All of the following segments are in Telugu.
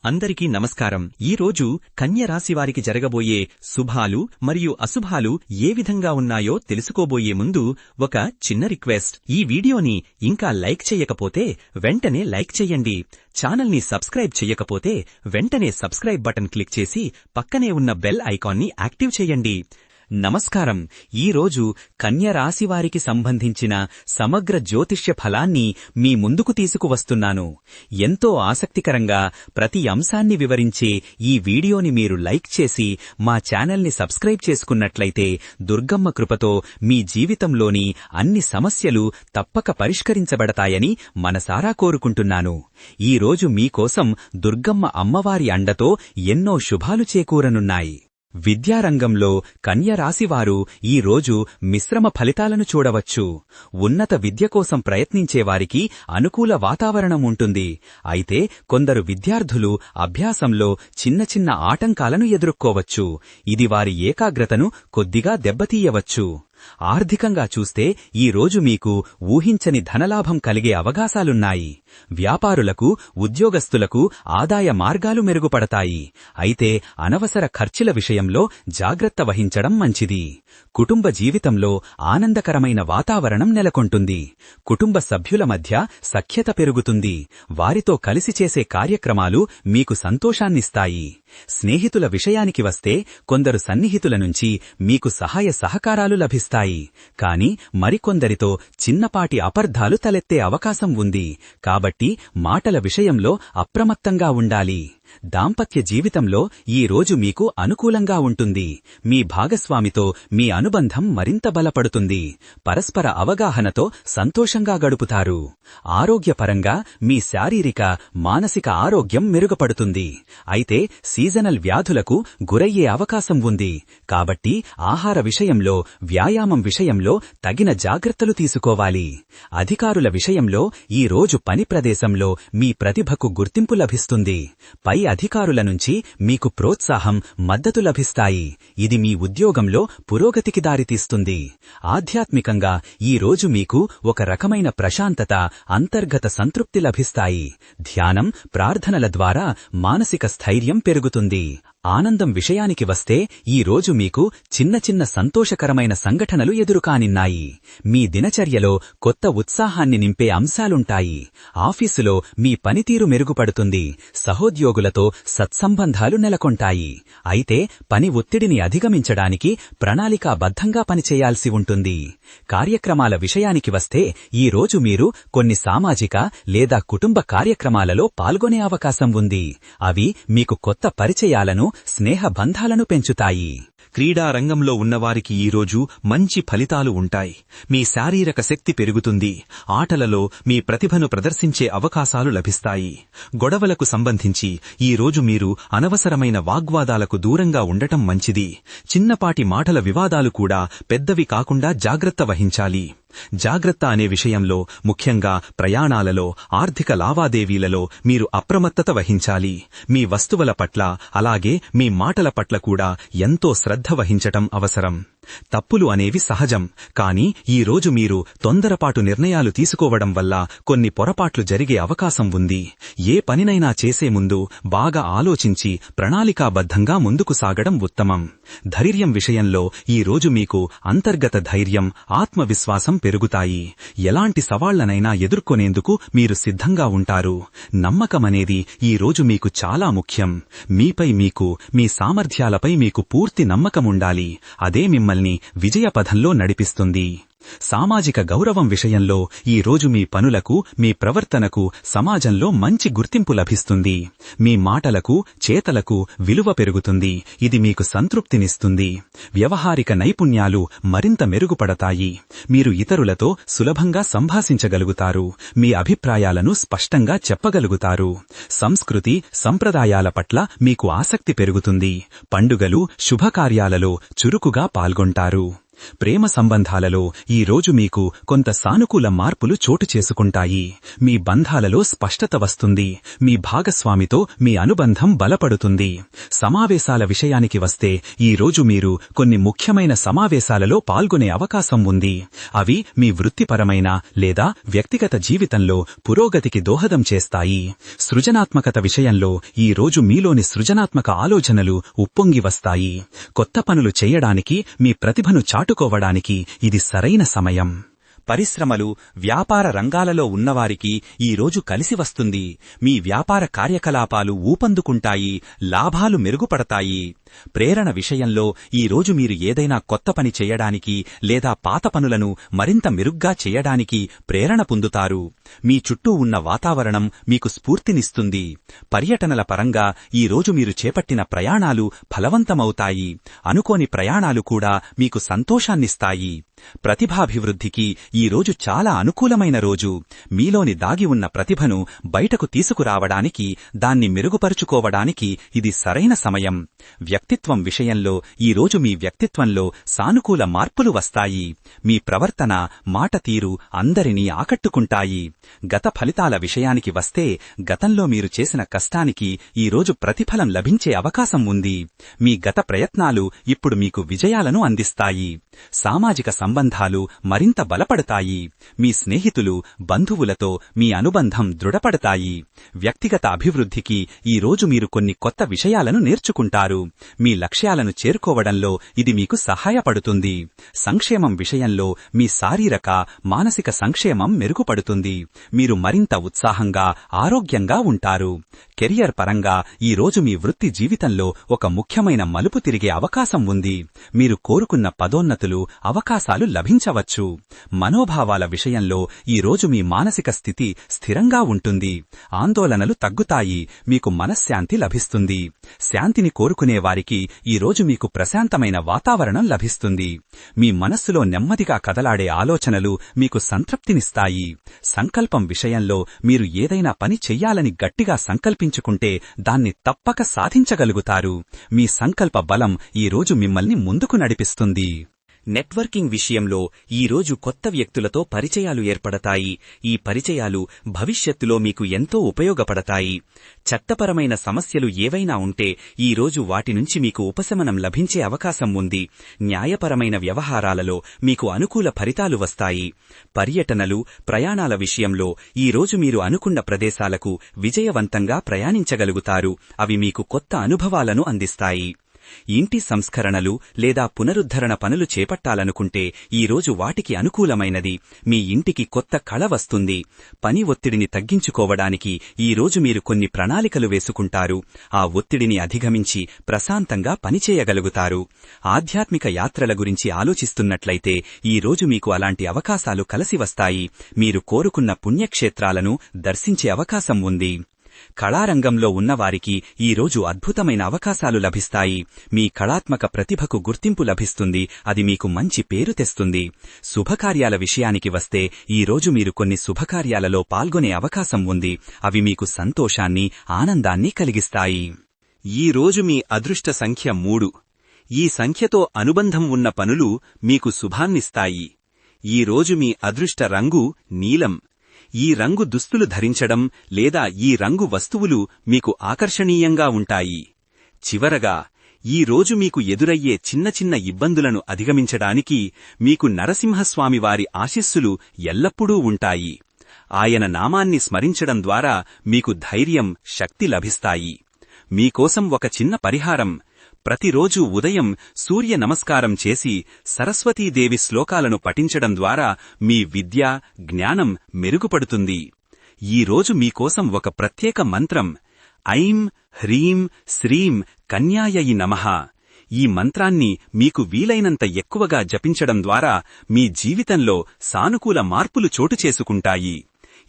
అందరికీ నమస్కారం. ఈరోజు కన్య రాశివారికి జరగబోయే శుభాలు మరియు అశుభాలు ఏ విధంగా ఉన్నాయో తెలుసుకోబోయే ముందు ఒక చిన్న రిక్వెస్ట్. ఈ వీడియోని ఇంకా లైక్ చెయ్యకపోతే వెంటనే లైక్ చెయ్యండి. ఛానల్ని సబ్స్క్రైబ్ చెయ్యకపోతే వెంటనే సబ్స్క్రైబ్ బటన్ క్లిక్ చేసి పక్కనే ఉన్న బెల్ ఐకాన్ని యాక్టివ్ చెయ్యండి. నమస్కారం. ఈరోజు కన్యరాశివారికి సంబంధించిన సమగ్ర జ్యోతిష్య ఫలాన్ని మీ ముందుకు తీసుకువస్తున్నాను. ఎంతో ఆసక్తికరంగా ప్రతి అంశాన్ని వివరించే ఈ వీడియోని మీరు లైక్ చేసి మా ఛానల్ని సబ్స్క్రైబ్ చేసుకున్నట్లయితే దుర్గమ్మ కృపతో మీ జీవితంలోని అన్ని సమస్యలు తప్పక పరిష్కరించబడతాయని మనసారా కోరుకుంటున్నాను. ఈరోజు మీకోసం దుర్గమ్మ అమ్మవారి అండతో ఎన్నో శుభాలు చేకూరనున్నాయి. విద్యారంగంలో కన్యరాశివారు ఈ రోజు మిశ్రమ ఫలితాలను చూడవచ్చు. ఉన్నత విద్య కోసం ప్రయత్నించేవారికి అనుకూల వాతావరణం ఉంటుంది. అయితే కొందరు విద్యార్థులు అభ్యాసంలో చిన్న చిన్న ఆటంకాలను ఎదుర్కోవచ్చు. ఇది వారి ఏకాగ్రతను కొద్దిగా దెబ్బతీయవచ్చు. ఆర్థికంగా చూస్తే ఈ రోజు మీకు ఊహించని ధనలాభం కలిగే అవకాశాలున్నాయి. వ్యాపారులకు, ఉద్యోగస్తులకు ఆదాయ మార్గాలు మెరుగుపడతాయి. అయితే అనవసర ఖర్చుల విషయంలో జాగ్రత్త వహించడం మంచిది. కుటుంబ జీవితంలో ఆనందకరమైన వాతావరణం నెలకొంటుంది. కుటుంబ సభ్యుల మధ్య సఖ్యత పెరుగుతుంది. వారితో కలిసి చేసే కార్యక్రమాలు మీకు సంతోషాన్నిస్తాయి. స్నేహితుల విషయానికి వస్తే కొందరు సన్నిహితుల నుంచి మీకు సహాయ సహకారాలు లభిస్తాయి. కాని మరికొందరితో చిన్నపాటి అపార్థాలు తలెత్తే అవకాశం ఉంది. కాబట్టి మాటల విషయంలో అప్రమత్తంగా ఉండాలి. దాంపత్య జీవితంలో ఈ రోజు మీకు అనుకూలంగా ఉంటుంది. మీ భాగస్వామితో మీ అనుబంధం మరింత బలపడుతుంది. పరస్పర అవగాహనతో సంతోషంగా గడుపుతారు. ఆరోగ్యపరంగా మీ శారీరక, మానసిక ఆరోగ్యం మెరుగుపడుతుంది. అయితే సీజనల్ వ్యాధులకు గురయ్యే అవకాశం ఉంది. కాబట్టి ఆహార విషయంలో, వ్యాయామం విషయంలో తగిన జాగ్రత్తలు తీసుకోవాలి. అధికారుల విషయంలో ఈ రోజు పని ప్రదేశంలో మీ ప్రతిభకు గుర్తింపు లభిస్తుంది. పై అధికారుల నుంచి మీకు ప్రోత్సాహం, మద్దతు లభిస్తాయి. ఇది మీ ఉద్యోగంలో పురోగతికి దారితీస్తుంది. ఆధ్యాత్మికంగా ఈ రోజు మీకు ఒక రకమైన ప్రశాంతత, అంతర్గత సంతృప్తి లభిస్తాయి. ధ్యానం, ప్రార్థనల ద్వారా మానసిక స్థైర్యం పెరుగుతుంది. ఆనందం విషయానికి వస్తే ఈ రోజు మీకు చిన్న చిన్న సంతోషకరమైన సంఘటనలు ఎదురుకానిన్నాయి. మీ దినచర్యలో కొత్త ఉత్సాహాన్ని నింపే అంశాలుంటాయి. ఆఫీసులో మీ పనితీరు మెరుగుపడుతుంది. సహోద్యోగులతో సత్సంబంధాలు నెలకొంటాయి. అయితే పని ఒత్తిడిని అధిగమించడానికి ప్రణాళికాబద్ధంగా పనిచేయాల్సి ఉంటుంది. కార్యక్రమాల విషయానికి వస్తే ఈ రోజు మీరు కొన్ని సామాజిక లేదా కుటుంబ కార్యక్రమాలలో పాల్గొనే అవకాశం ఉంది. అవి మీకు కొత్త పరిచయాలను, స్నేహ బంధాలను పెంచుతాయి. క్రీడా రంగంలో ఉన్నవారికి ఈరోజు మంచి ఫలితాలు ఉంటాయి. మీ శారీరక శక్తి పెరుగుతుంది. ఆటలలో మీ ప్రతిభను ప్రదర్శించే అవకాశాలు లభిస్తాయి. గొడవలకు సంబంధించి ఈ రోజు మీరు అనవసరమైన వాగ్వాదాలకు దూరంగా ఉండటం మంచిది. చిన్నపాటి మాటల వివాదాలు కూడా పెద్దవి కాకుండా జాగ్రత్త వహించాలి. జాగ్రత్త అనే విషయంలో ముఖ్యంగా ప్రయాణాలలో, ఆర్థిక లావాదేవీలలో మీరు అప్రమత్తత వహించాలి. మీ వస్తువుల పట్ల, అలాగే మీ మాటల పట్ల కూడా ఎంతో శ్రద్ధ వహించటం అవసరం. తప్పులు అనేవి సహజం. కాని ఈ రోజు మీరు తొందరపాటు నిర్ణయాలు తీసుకోవడం వల్ల కొన్ని పొరపాట్లు జరిగే అవకాశం ఉంది. ఏ పనినైనా చేసే ముందు బాగా ఆలోచించి ప్రణాళికాబద్ధంగా ముందుకు సాగడం ఉత్తమం. ధైర్యం విషయంలో ఈ రోజు మీకు అంతర్గత ధైర్యం, ఆత్మవిశ్వాసం పెరుగుతాయి. ఎలాంటి సవాళ్లనైనా ఎదుర్కొనేందుకు మీరు సిద్ధంగా ఉంటారు. నమ్మకమనేది ఈ రోజు మీకు చాలా ముఖ్యం. మీపై మీకు, మీ సామర్థ్యాలపై మీకు పూర్తి నమ్మకముండాలి. అదే మిమ్మల్ని విజయపథంలో నడిపిస్తుంది. సామాజిక గౌరవం విషయంలో ఈ రోజు మీ పనులకు, మీ ప్రవర్తనకు సమాజంలో మంచి గుర్తింపు లభిస్తుంది. మీ మాటలకు, చేతలకు విలువ పెరుగుతుంది. ఇది మీకు సంతృప్తినిస్తుంది. వ్యవహారిక నైపుణ్యాలు మరింత మెరుగుపడతాయి. మీరు ఇతరులతో సులభంగా సంభాషించగలుగుతారు. మీ అభిప్రాయాలను స్పష్టంగా చెప్పగలుగుతారు. సంస్కృతి, సంప్రదాయాల పట్ల మీకు ఆసక్తి పెరుగుతుంది. పండుగలు, శుభకార్యాలలో చురుకుగా పాల్గొంటారు. ప్రేమ సంబంధాలలో ఈరోజు మీకు కొంత సానుకూల మార్పులు చోటు చేసుకుంటాయి. మీ బంధాలలో స్పష్టత వస్తుంది. మీ భాగస్వామితో మీ అనుబంధం బలపడుతుంది. సమావేశాల విషయానికి వస్తే ఈరోజు మీరు కొన్ని ముఖ్యమైన సమావేశాలలో పాల్గొనే అవకాశం ఉంది. అవి మీ వృత్తిపరమైన లేదా వ్యక్తిగత జీవితంలో పురోగతికి దోహదం చేస్తాయి. సృజనాత్మకత విషయంలో ఈరోజు మీలోని సృజనాత్మక ఆలోచనలు ఉప్పొంగి వస్తాయి. కొత్త పనులు చేయడానికి, మీ ప్రతిభను చాటుకోవడానికి ఇది సరైన సమయం. పరిశ్రమలు, వ్యాపార రంగాలలో ఉన్నవారికి ఈరోజు కలిసి వస్తుంది. మీ వ్యాపార కార్యకలాపాలు ఊపందుకుంటాయి, లాభాలు మెరుగుపడతాయి. ప్రేరణ విషయంలో ఈరోజు మీరు ఏదైనా కొత్త పని చేయడానికి లేదా పాత పనులను మరింత మెరుగ్గా చేయడానికి ప్రేరణ పొందుతారు. మీ చుట్టూ ఉన్న వాతావరణం మీకు స్ఫూర్తినిస్తుంది. పర్యటనల పరంగా ఈరోజు మీరు చేపట్టిన ప్రయాణాలు ఫలవంతమవుతాయి. అనుకోని ప్రయాణాలు కూడా మీకు సంతోషాన్నిస్తాయి. ప్రతిభాభివృద్ధికి ఈరోజు చాలా అనుకూలమైన రోజు. మీలోని దాగి ఉన్న ప్రతిభను బయటకు తీసుకురావడానికి, దాన్ని మెరుగుపరుచుకోవడానికి ఇది సరైన సమయం. వ్యక్తిత్వం విషయంలో ఈరోజు మీ వ్యక్తిత్వంలో సానుకూల మార్పులు వస్తాయి. మీ ప్రవర్తన, మాట తీరు అందరినీ ఆకట్టుకుంటాయి. గత ఫలితాల విషయానికి వస్తే గతంలో మీరు చేసిన కష్టానికి ఈరోజు ప్రతిఫలం లభించే అవకాశం ఉంది. మీ గత ప్రయత్నాలు ఇప్పుడు మీకు విజయాలను అందిస్తాయి. సామాజిక సంబంధాలు మరింత బలపడతాయి. మీ స్నేహితులు, బంధువులతో మీ అనుబంధం దృఢపడతాయి. వ్యక్తిగత అభివృద్ధికి ఈరోజు మీరు కొన్ని కొత్త విషయాలను నేర్చుకుంటారు. మీ లక్ష్యాలను చేరుకోవడంలో ఇది మీకు సహాయపడుతుంది. సంక్షేమం విషయంలో మీ శారీరక, మానసిక సంక్షేమం మెరుగుపడుతుంది. మీరు మరింత ఉత్సాహంగా, ఆరోగ్యంగా ఉంటారు. కెరియర్ పరంగా ఈరోజు మీ వృత్తి జీవితంలో ఒక ముఖ్యమైన మలుపు తిరిగే అవకాశం ఉంది. మీరు కోరుకున్న పదోన్నతులు, అవకాశాలు లభించవచ్చు. మనోభావాల విషయంలో ఈరోజు మీ మానసిక స్థితి స్థిరంగా ఉంటుంది. ఆందోళనలు తగ్గుతాయి. మీకు మనశ్శాంతి లభిస్తుంది. శాంతిని కోరుకునే వారికి ఈరోజు మీకు ప్రశాంతమైన వాతావరణం లభిస్తుంది. మీ మనస్సులో నెమ్మదిగా కదలాడే ఆలోచనలు మీకు సంతృప్తినిస్తాయి. సంకల్పం విషయంలో మీరు ఏదైనా పని చెయ్యాలని గట్టిగా సంకల్పించుకుంటే దాన్ని తప్పక సాధించగలుగుతారు. మీ సంకల్ప బలం ఈరోజు మిమ్మల్ని ముందుకు నడిపిస్తుంది. నెట్వర్కింగ్ విషయంలో ఈరోజు కొత్త వ్యక్తులతో పరిచయాలు ఏర్పడతాయి. ఈ పరిచయాలు భవిష్యత్తులో మీకు ఎంతో ఉపయోగపడతాయి. చట్టపరమైన సమస్యలు ఏవైనా ఉంటే ఈరోజు వాటి నుంచి మీకు ఉపశమనం లభించే అవకాశం ఉంది. న్యాయపరమైన వ్యవహారాలలో మీకు అనుకూల ఫలితాలు వస్తాయి. పర్యటనలు, ప్రయాణాల విషయంలో ఈరోజు మీరు అనుకున్న ప్రదేశాలకు విజయవంతంగా ప్రయాణించగలుగుతారు. అవి మీకు కొత్త అనుభవాలను అందిస్తాయి. ఇంటి సంస్కరణలు లేదా పునరుద్ధరణ పనులు చేపట్టాలనుకుంటే ఈరోజు వాటికి అనుకూలమైనది. మీ ఇంటికి కొత్త కళ వస్తుంది. పని ఒత్తిడిని తగ్గించుకోవడానికి ఈరోజు మీరు కొన్ని ప్రణాళికలు వేసుకుంటారు. ఆ ఒత్తిడిని అధిగమించి ప్రశాంతంగా పనిచేయగలుగుతారు. ఆధ్యాత్మిక యాత్రల గురించి ఆలోచిస్తున్నట్లయితే ఈరోజు మీకు అలాంటి అవకాశాలు కలిసి వస్తాయి. మీరు కోరుకున్న పుణ్యక్షేత్రాలను దర్శించే అవకాశం ఉంది. కళారంగంలో ఉన్నవారికి ఈరోజు అద్భుతమైన అవకాశాలు లభిస్తాయి. మీ కళాత్మక ప్రతిభకు గుర్తింపు లభిస్తుంది. అది మీకు మంచి పేరు తెస్తుంది. శుభకార్యాల విషయానికి వస్తే ఈరోజు మీరు కొన్ని శుభకార్యాలలో పాల్గొనే అవకాశం ఉంది. అవి మీకు సంతోషాన్ని, ఆనందాన్ని కలిగిస్తాయి. ఈరోజు మీ అదృష్ట సంఖ్య 3. ఈ సంఖ్యతో అనుబంధం ఉన్న పనులు మీకు శుభాన్నిస్తాయి. ఈరోజు మీ అదృష్ట రంగు నీలం. ఈ రంగు దుస్తులు ధరించడం లేదా ఈ రంగు వస్తువులు మీకు ఆకర్షణీయంగా ఉంటాయి. చివరగా ఈరోజు మీకు ఎదురయ్యే చిన్న చిన్న ఇబ్బందులను అధిగమించడానికి మీకు నరసింహస్వామివారి ఆశీస్సులు ఎల్లప్పుడూ ఉంటాయి. ఆయన నామాన్ని స్మరించడం ద్వారా మీకు ధైర్యం, శక్తి లభిస్తాయి. మీకోసం ఒక చిన్న పరిహారం. ప్రతిరోజు ఉదయం సూర్య నమస్కారం చేసి సరస్వతీదేవి శ్లోకాలను పఠించడం ద్వారా మీ విద్య, జ్ఞానం మెరుగుపడుతుంది. ఈరోజు మీకోసం ఒక ప్రత్యేక మంత్రం ఐం హ్రీం శ్రీం కన్యాయై నమః. ఈ మంత్రాన్ని మీకు వీలైనంత ఎక్కువగా జపించడం ద్వారా మీ జీవితంలో సానుకూల మార్పులు చోటు చేసుకుంటాయి.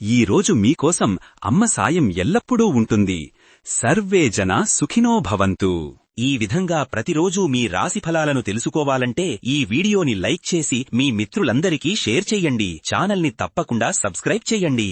ఈరోజు మీకోసం అమ్మ సాయం ఎల్లప్పుడూ ఉంటుంది. సర్వే జనా సుఖినో భవంతు. ఈ విధంగా ప్రతిరోజూ మీ రాశిఫలాలను తెలుసుకోవాలంటే ఈ వీడియోని లైక్ చేసి మీ మిత్రులందరికీ షేర్ చెయ్యండి. ఛానల్ని తప్పకుండా సబ్స్క్రైబ్ చెయ్యండి.